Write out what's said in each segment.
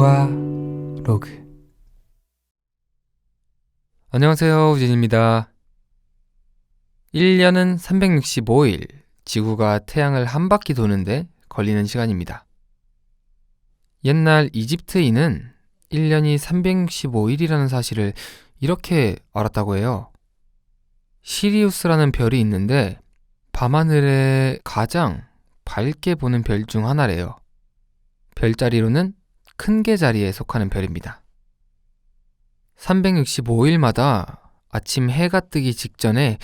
우아 로그. 안녕하세요, 우진입니다. 1년은 365일, 지구가 태양을 한 바퀴 도는데 걸리는 시간입니다. 옛날 이집트인은 1년이 365일이라는 사실을 이렇게 알았다고 해요. 시리우스라는 별이 있는데 밤하늘에 가장 밝게 보는 별 중 하나래요. 별자리로는 큰 개 자리에 속하는 별입니다. 365일마다 아침 해가 뜨기 직전에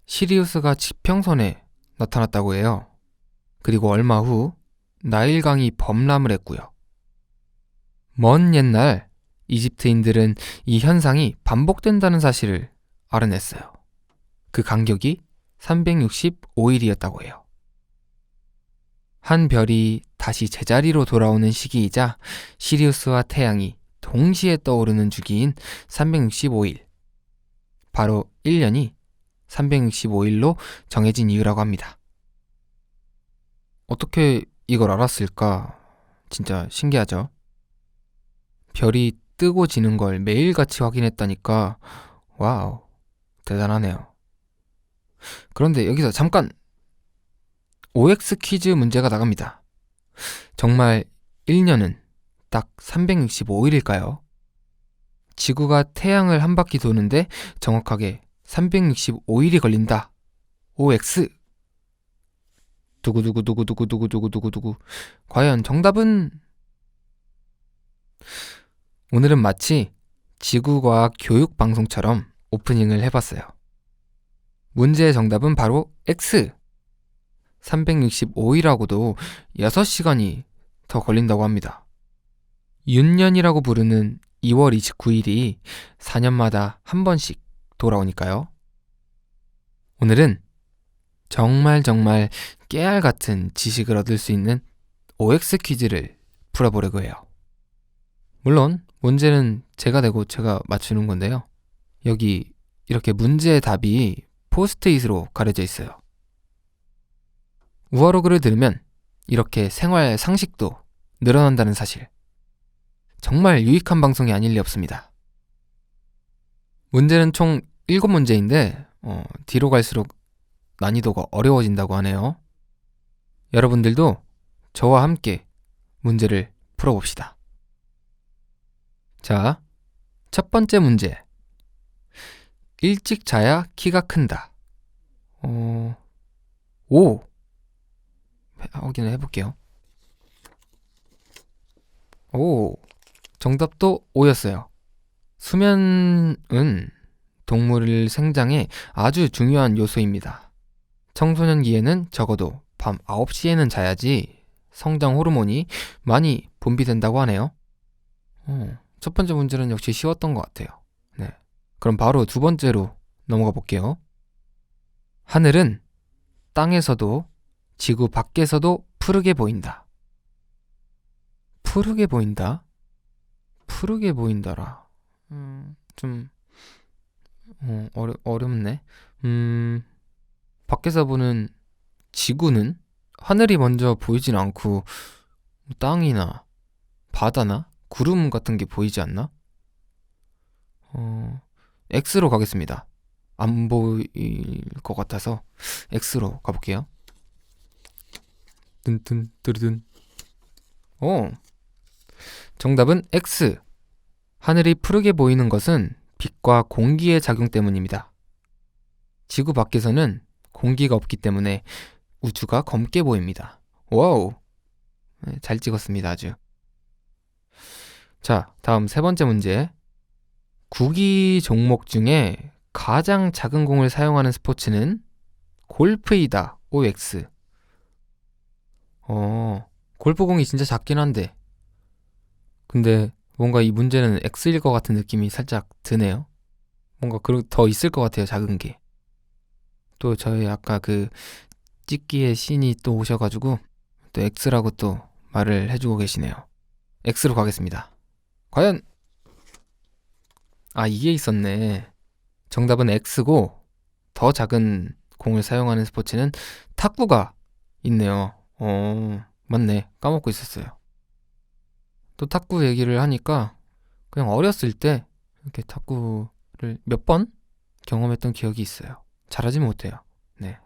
시리우스가 지평선에 나타났다고 해요. 그리고 얼마 후 나일강이 범람을 했고요. 먼 옛날 이집트인들은 이 현상이 반복된다는 사실을 알아냈어요. 그 간격이 365일이었다고 해요. 한 별이 다시 제자리로 돌아오는 시기이자 시리우스와 태양이 동시에 떠오르는 주기인 365일. 바로 1년이 365일로 정해진 이유라고 합니다. 어떻게 이걸 알았을까? 진짜 신기하죠? 별이 뜨고 지는 걸 매일같이 확인했다니까, 와우, 대단하네요. 그런데 여기서 잠깐 OX 퀴즈 문제가 나갑니다. 정말 1년은 딱 365일일까요? 지구가 태양을 한 바퀴 도는데 정확하게 365일이 걸린다. OX. 두구두구두구두구두구두구두구두구. 과연 정답은? 오늘은 마치 지구과학 교육 방송처럼 오프닝을 해봤어요. 문제의 정답은 바로 X. 365일하고도 6시간이 더 걸린다고 합니다. 윤년이라고 부르는 2월 29일이 4년마다 한 번씩 돌아오니까요. 오늘은 정말 깨알 같은 지식을 얻을 수 있는 OX 퀴즈를 풀어보려고 해요. 물론 문제는 제가 내고 제가 맞추는 건데요. 여기 이렇게 문제의 답이 포스트잇으로 가려져 있어요. 우아로그를 들으면 이렇게 생활 상식도 늘어난다는 사실. 정말 유익한 방송이 아닐 리 없습니다. 문제는 총 7문제인데 뒤로 갈수록 난이도가 어려워진다고 하네요. 여러분들도 저와 함께 문제를 풀어봅시다. 자, 첫 번째 문제. 일찍 자야 키가 큰다. 오. 확인을 해볼게요. 오. 정답도 O였어요. 수면은 동물 생장에 아주 중요한 요소입니다. 청소년기에는 적어도 밤 9시에는 자야지 성장 호르몬이 많이 분비된다고 하네요. 첫 번째 문제는 역시 쉬웠던 것 같아요. 네. 그럼 바로 두 번째로 넘어가 볼게요. 하늘은 땅에서도 지구 밖에서도 푸르게 보인다. 푸르게 보인다? 푸르게 보인다라. 좀 어렵네. 밖에서 보는 지구는 하늘이 먼저 보이진 않고 땅이나 바다나 구름 같은 게 보이지 않나? X로 가겠습니다. 안 보일 것 같아서 X로 가볼게요. 든든 뚜르든. 정답은 X. 하늘이 푸르게 보이는 것은 빛과 공기의 작용 때문입니다. 지구 밖에서는 공기가 없기 때문에 우주가 검게 보입니다. 와우, 잘 찍었습니다. 아주. 자, 다음 세 번째 문제. 구기 종목 중에 가장 작은 공을 사용하는 스포츠는 골프이다. OX. 골프공이 진짜 작긴 한데, 근데 뭔가 이 문제는 X일 것 같은 느낌이 살짝 드네요. 뭔가 더 있을 것 같아요, 작은 게. 또 저희 아까 그 찍기의 신이 또 오셔가지고 또 X라고 또 말을 해주고 계시네요. X로 가겠습니다. 과연? 이게 있었네. 정답은 X고 더 작은 공을 사용하는 스포츠는 탁구가 있네요. 맞네. 까먹고 있었어요. 또 탁구 얘기를 하니까 그냥 어렸을 때 이렇게 탁구를 몇 번 경험했던 기억이 있어요. 잘하지 못해요. 네.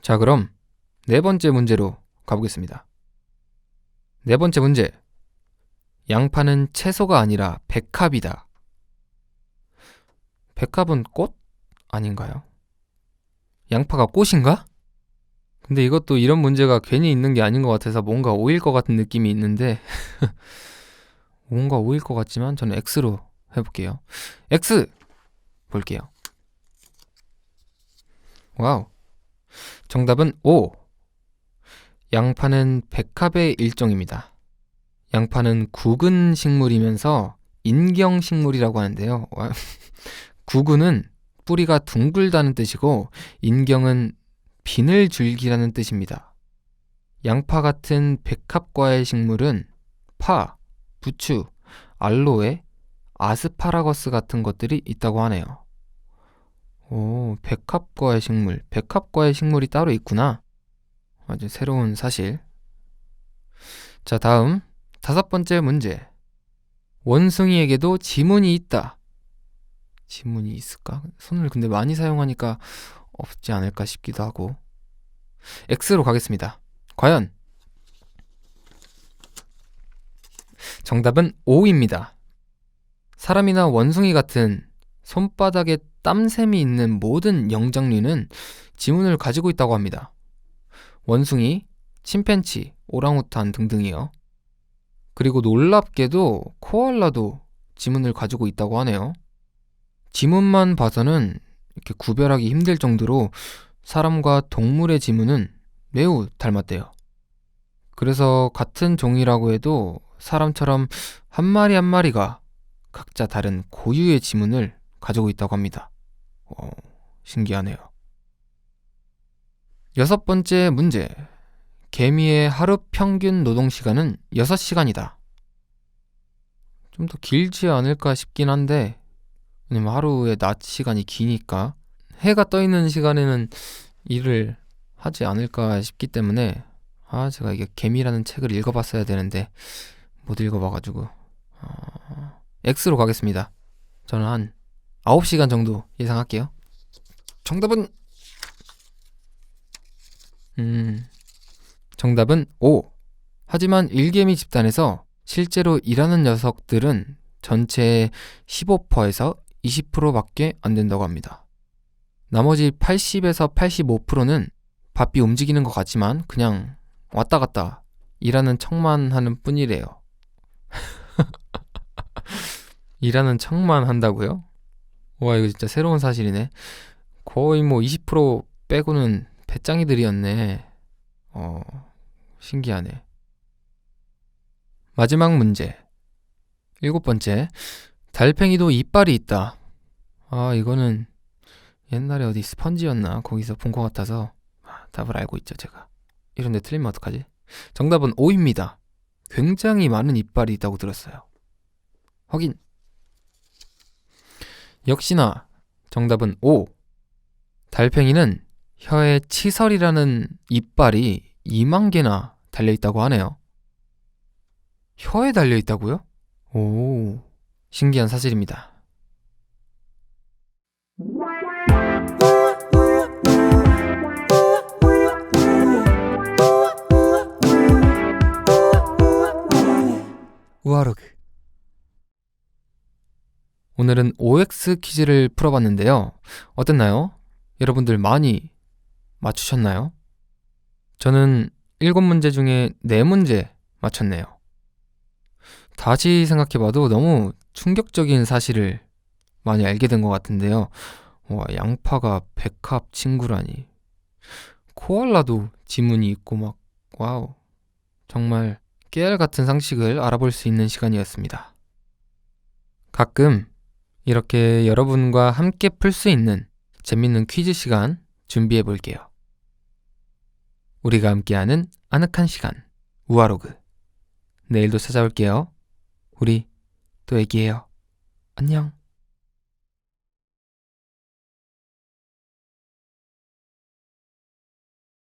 자, 그럼 네 번째 문제로 가보겠습니다. 네 번째 문제. 양파는 채소가 아니라 백합이다. 백합은 꽃? 아닌가요? 양파가 꽃인가? 근데 이것도 이런 문제가 괜히 있는 게 아닌 것 같아서 뭔가 오일 것 같은 느낌이 있는데 뭔가 오일 것 같지만 저는 X로 해볼게요. X! 볼게요. 와우. 정답은 O. 양파는 백합의 일종입니다. 양파는 구근 식물이면서 인경 식물이라고 하는데요. 구근은 뿌리가 둥글다는 뜻이고 인경은 비늘줄기라는 뜻입니다. 양파 같은 백합과의 식물은 파, 부추, 알로에, 아스파라거스 같은 것들이 있다고 하네요. 오, 백합과의 식물. 백합과의 식물이 따로 있구나. 아주 새로운 사실. 자, 다음 다섯 번째 문제. 원숭이에게도 지문이 있다. 지문이 있을까? 손을 근데 많이 사용하니까 없지 않을까 싶기도 하고. X로 가겠습니다. 과연? 정답은 O입니다. 사람이나 원숭이 같은 손바닥에 땀샘이 있는 모든 영장류는 지문을 가지고 있다고 합니다. 원숭이, 침팬치, 오랑우탄 등등이요. 그리고 놀랍게도 코알라도 지문을 가지고 있다고 하네요. 지문만 봐서는 이렇게 구별하기 힘들 정도로 사람과 동물의 지문은 매우 닮았대요. 그래서 같은 종이라고 해도 사람처럼 한 마리 한 마리가 각자 다른 고유의 지문을 가지고 있다고 합니다. 신기하네요. 여섯 번째 문제. 개미의 하루 평균 노동시간은 6시간이다. 좀 더 길지 않을까 싶긴 한데 왜냐면 하루에 낮 시간이 기니까 해가 떠 있는 시간에는 일을 하지 않을까 싶기 때문에 제가 이게 개미라는 책을 읽어봤어야 되는데 못 읽어봐가지고 X로 가겠습니다. 저는 한 9시간 정도 예상할게요. 정답은 정답은 O. 하지만 일개미 집단에서 실제로 일하는 녀석들은 전체의 15%에서 20%밖에 안 된다고 합니다. 나머지 80에서 85%는 바삐 움직이는 것 같지만 그냥 왔다 갔다 일하는 척만 하는 뿐이래요. 일하는 척만 한다고요? 와, 이거 진짜 새로운 사실이네. 거의 뭐 20% 빼고는 배짱이들이었네. 신기하네. 마지막 문제. 7번째. 달팽이도 이빨이 있다. 이거는 옛날에 어디 스펀지였나 거기서 본 것 같아서 답을 알고 있죠, 제가. 이런데 틀리면 어떡하지? 정답은 O입니다. 굉장히 많은 이빨이 있다고 들었어요. 확인. 역시나 정답은 O. 달팽이는 혀에 치설이라는 이빨이 2만 개나 달려있다고 하네요. 혀에 달려있다고요? 오, 신기한 사실입니다. 우아로그. 오늘은 OX 퀴즈를 풀어봤는데요. 어땠나요? 여러분들 많이 맞추셨나요? 저는 7문제 중에 4문제 맞췄네요. 다시 생각해봐도 너무 충격적인 사실을 많이 알게 된 것 같은데요. 와, 양파가 백합 친구라니. 코알라도 지문이 있고 막 와우. 정말 깨알 같은 상식을 알아볼 수 있는 시간이었습니다. 가끔 이렇게 여러분과 함께 풀 수 있는 재밌는 퀴즈 시간 준비해 볼게요. 우리가 함께하는 아늑한 시간, 우아로그. 내일도 찾아올게요. 우리 또 얘기해요. 안녕.